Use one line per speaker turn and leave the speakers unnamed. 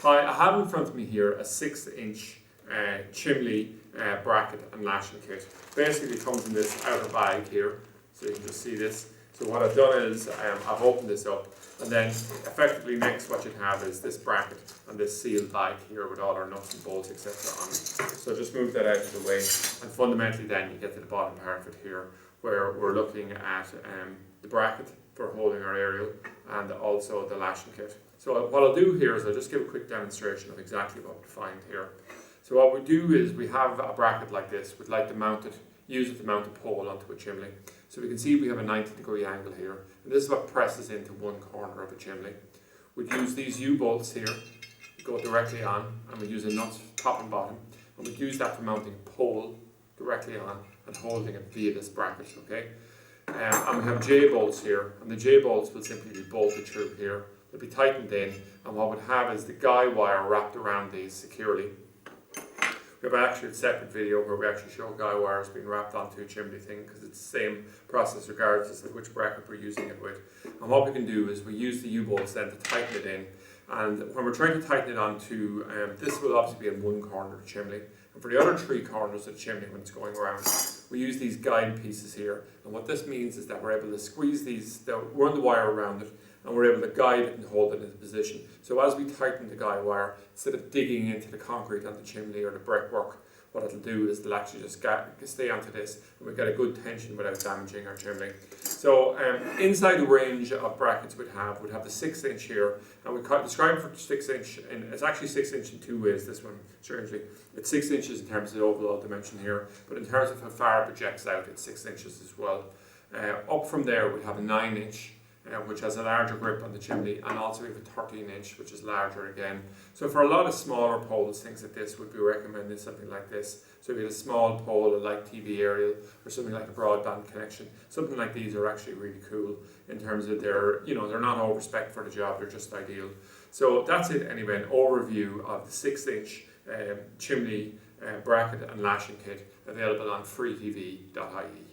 Hi, I have in front of me here a 6-inch chimney bracket and lashing kit. Basically it comes in this outer bag here, so you can just see this. So what I've done is I've opened this up, and then effectively next what you'd have is this bracket and this sealed bag here with all our nuts and bolts etc. on it. So just move that out of the way, and fundamentally then you get to the bottom part of it here, where we're looking at the bracket for holding our aerial and also the lashing kit. So what I'll do here is I'll just give a quick demonstration of exactly what we find here. So what we do is we have a bracket like this. We'd like to mount it, use it to mount a pole onto a chimney. So we can see we have a 90-degree angle here, and this is what presses into one corner of a chimney. We'd use these U-bolts here, go directly on, and we use a nut top and bottom, and we'd use that for mounting a pole directly on and holding it via this bracket, okay? And we have J-bolts here, and the J-bolts will simply be bolted through here. They'll be tightened in, and what we'd have is the guy wire wrapped around these securely. We have actually a separate video where we actually show guy wires being wrapped onto a chimney thing, because it's the same process regardless of which bracket we're using it with. And what we can do is we use the U-bolts then to tighten it in, and when we're trying to tighten it onto, this will obviously be in one corner of the chimney, and for the other three corners of the chimney when it's going around, we use these guide pieces here, and what this means is that we're able to squeeze these, run the wire around it, and we're able to guide it and hold it into position. So as we tighten the guide wire, instead of digging into the concrete on the chimney or the brickwork, what it'll do is it'll actually just stay onto this, and we get a good tension without damaging our chimney. So inside the range of brackets we'd have the 6-inch here, and we describe for 6-inch, and it's actually 6-inch in two ways, this one, strangely. It's 6 inches in terms of the overall dimension here, but in terms of how far it projects out, it's 6 inches as well. Up from there we have a 9-inch, which has a larger grip on the chimney, and also we have a 13-inch, which is larger again. So for a lot of smaller poles, things like this would be recommended, something like this. So if you have a small pole, a light TV aerial, or something like a broadband connection, something like these are actually really cool in terms of they're not over spec for the job, they're just ideal. So that's it anyway, an overview of the 6-inch chimney bracket and lashing kit available on freetv.ie.